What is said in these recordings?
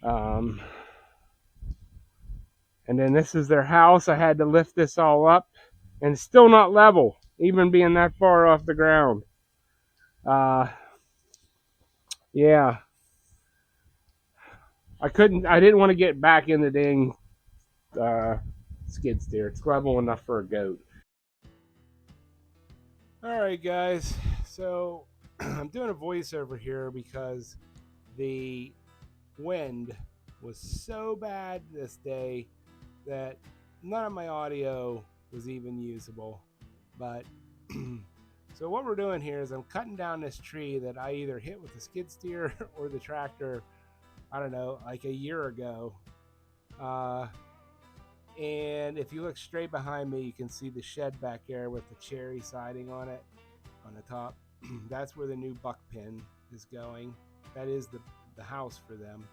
Um, and then this is their house. I had to lift this all up, and it's still not level, even being that far off the ground. Uh, yeah, I didn't want to get back in the dang uh, skid steer. It's level enough for a goat. All right, guys. So I'm doing a voiceover here because the wind was so bad this day that none of my audio was even usable. But so what we're doing here is I'm cutting down this tree that I either hit with the skid steer or the tractor, I don't know, like a year ago. Uh, and if you look straight behind me, you can see the shed back there with the cherry siding on it on the top. That's where the new buck pen is going. That is the house for them.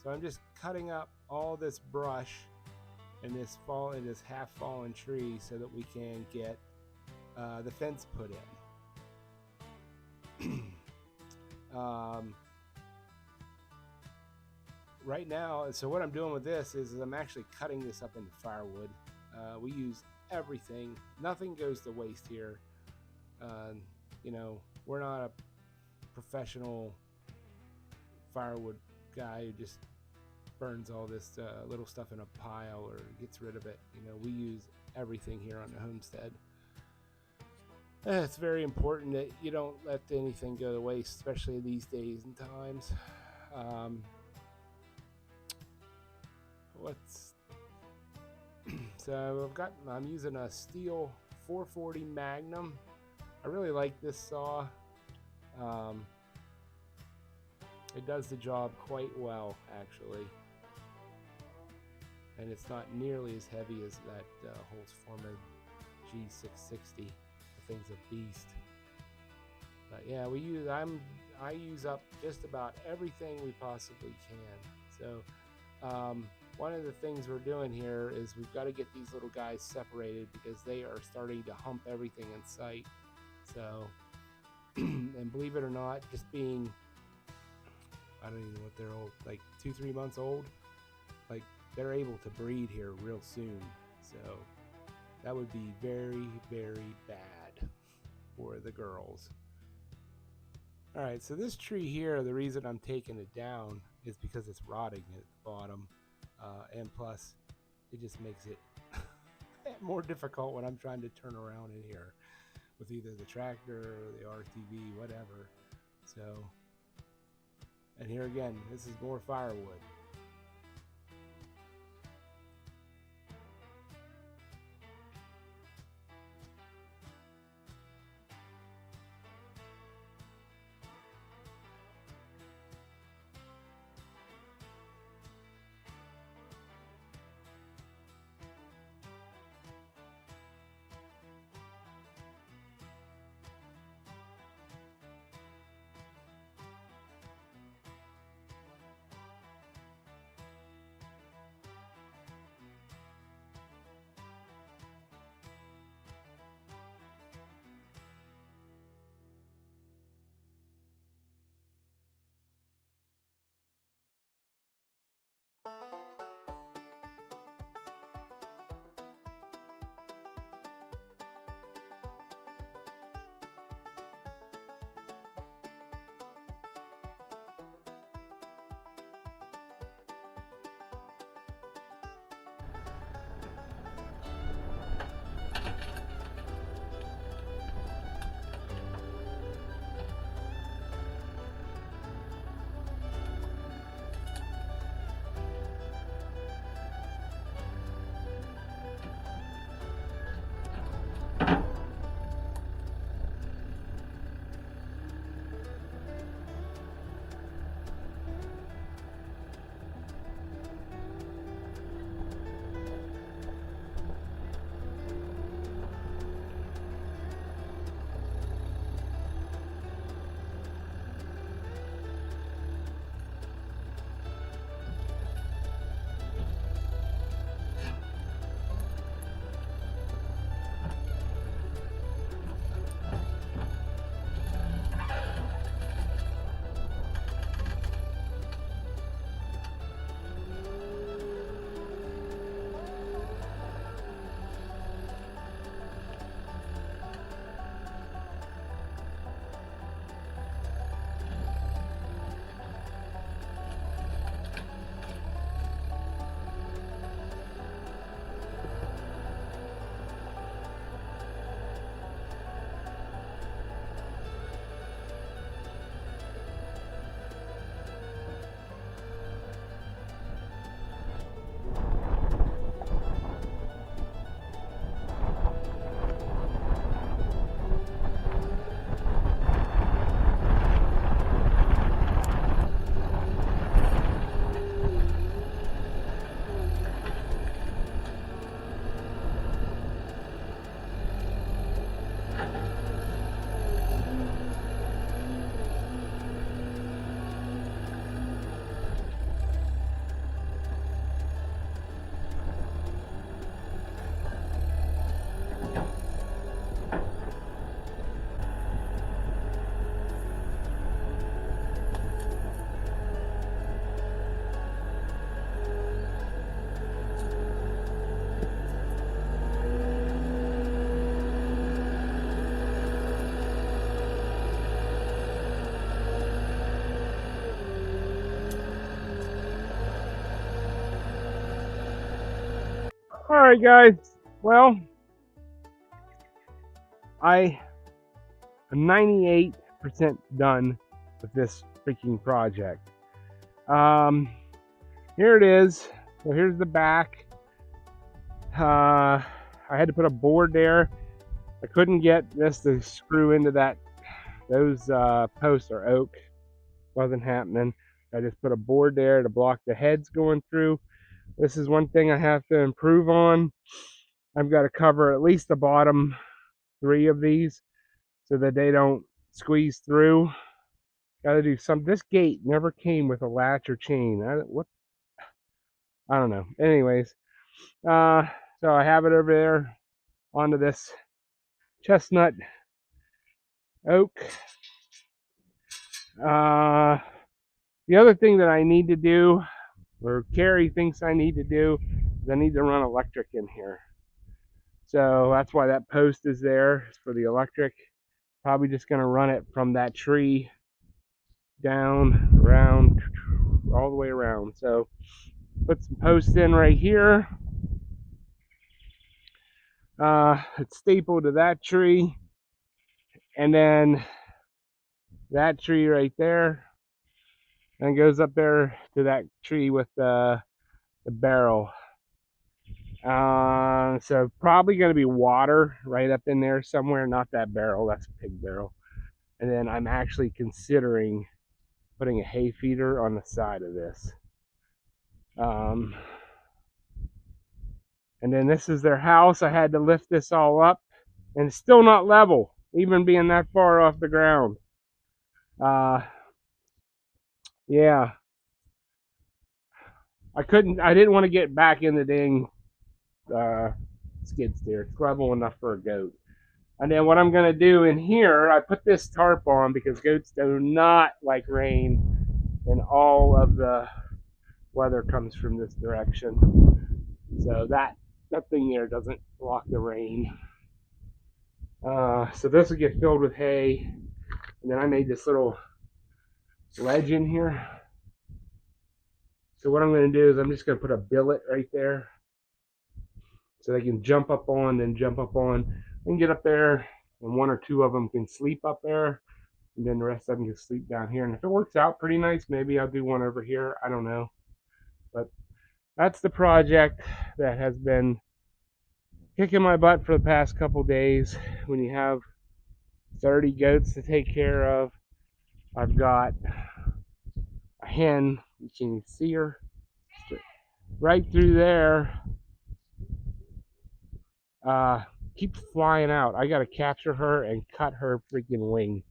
So I'm just cutting up all this brush and this half fallen tree so that we can get the fence put in. Right now, so what I'm doing with this is I'm actually cutting this up into firewood. We use everything. Nothing goes to waste here. You know, we're not a professional firewood guy who just burns all this little stuff in a pile or gets rid of it. You know, we use everything here on the homestead. It's very important that you don't let anything go to waste, especially these days and times. Um, let's so I'm using a steel 440 Magnum. I really like this saw. Um, it does the job quite well, actually, and it's not nearly as heavy as that Holtz Foreman G660. The thing's a beast. But yeah, I use up just about everything we possibly can. So one of the things we're doing here is we've got to get these little guys separated because they are starting to hump everything in sight. So, and believe it or not, just being, I don't even know what they're old, like 2-3 months old, like they're able to breed here real soon. So that would be very, very bad for the girls. All right, so this tree here, the reason I'm taking it down is because it's rotting at the bottom. And plus, it just makes it more difficult when I'm trying to turn around in here with either the tractor or the RTV, whatever. So, and here again, this is more firewood. All right, guys. Well, I am 98% done with this freaking project. Here it is. So here's the back. I had to put a board there. I couldn't get this to screw into those posts are oak. Wasn't happening. I just put a board there to block the heads going through. This is one thing I have to improve on. I've got to cover at least the bottom 3 of these so that they don't squeeze through. Got to do some. This gate never came with a latch or chain. I don't know. Anyways, so I have it over there onto this chestnut oak. The other thing that I need to do, or Carrie thinks I need to do, is I need to run electric in here. So that's why that post is there, for the electric. Probably just going to run it from that tree down, around, all the way around. So put some posts in right here. It's stapled to that tree, and then that tree right there, and goes up there to that tree with the barrel. So probably going to be water right up in there somewhere. Not that barrel, that's a pig barrel. And then I'm actually considering putting a hay feeder on the side of this. And then this is their house. I had to lift this all up, and it's still not level, even being that far off the ground. Yeah. I didn't want to get back in the dang skid steer. It's level enough for a goat. And then what I'm going to do in here, I put this tarp on because goats do not like rain, and all of the weather comes from this direction. So that thing there doesn't block the rain. So this will get filled with hay. And then I made this little ledge in here. So what I'm going to do is I'm just going to put a billet right there, so they can jump up on, then jump up on, and get up there, and 1 or 2 of them can sleep up there, and then the rest of them can sleep down here. And if it works out pretty nice, maybe I'll do one over here. I don't know. But that's the project that has been kicking my butt for the past couple days. When you have 30 goats to take care of, I've got a hen. You can see her right through there. Keeps flying out. I gotta capture her and cut her freaking wing.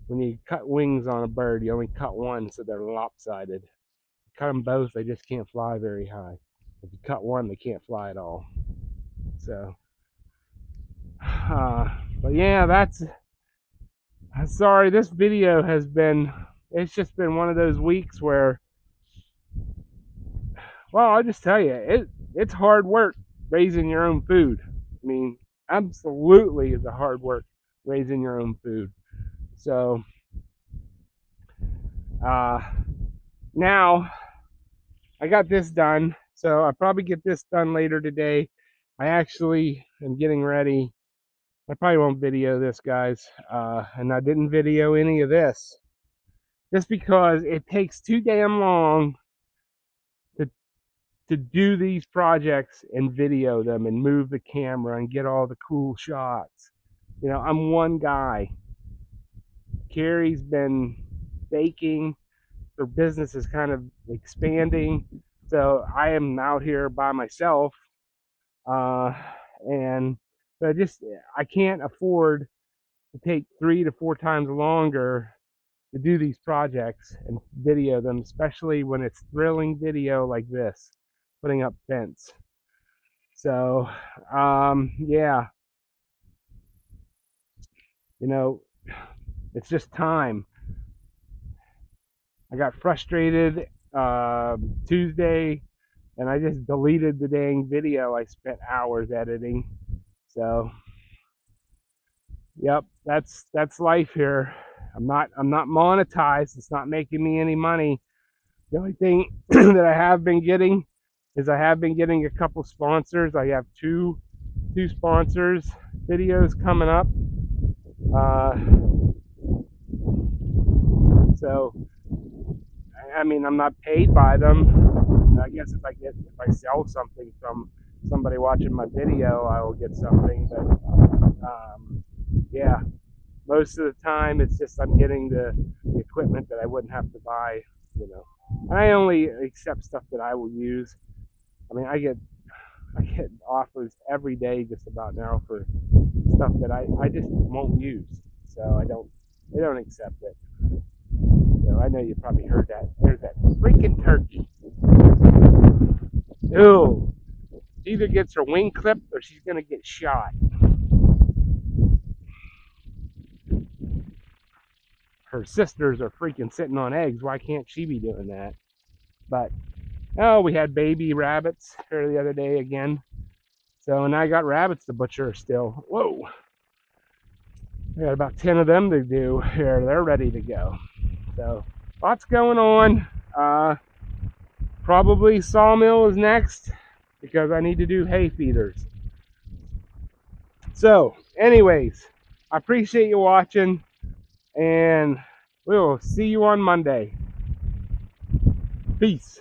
When you cut wings on a bird, you only cut one, so they're lopsided. Cut them both, they just can't fly very high. If you cut one, they can't fly at all. So, but yeah, I'm sorry, this video has been, it's just been one of those weeks where, well, I'll just tell you, it's hard work raising your own food. I mean, absolutely is a hard work raising your own food. So, now I got this done, so I'll probably get this done later today. I actually am getting ready. I probably won't video this, guys, and I didn't video any of this just because it takes too damn long to do these projects and video them and move the camera and get all the cool shots. You know, I'm one guy. Carrie's been baking. Her business is kind of expanding, so I am out here by myself, and I can't afford to take 3 to 4 times longer to do these projects and video them, especially when it's thrilling video like this, putting up fence. So yeah, you know, it's just time. I got frustrated Tuesday, and I just deleted the dang video I spent hours editing. So, yep, that's life here. I'm not monetized. It's not making me any money. The only thing that I have been getting is I have been getting a couple sponsors. I have two sponsors videos coming up. So I mean, I'm not paid by them. I guess if I sell something from somebody watching my video, I will get something. But yeah, most of the time it's just I'm getting the equipment that I wouldn't have to buy. You know, and I only accept stuff that I will use. I mean, I get offers every day just about now for stuff that I just won't use. So they don't accept it. So I know you probably heard that. There's that freaking turkey. Ew. She either gets her wing clipped or she's gonna get shot. Her sisters are freaking sitting on eggs. Why can't she be doing that? But oh, we had baby rabbits here the other day again. So, and I got rabbits to butcher still. Whoa. I got about 10 of them to do here. They're ready to go. So, lots going on. Probably sawmill is next because I need to do hay feeders. So, anyways, I appreciate you watching, and we will see you on Monday. Peace.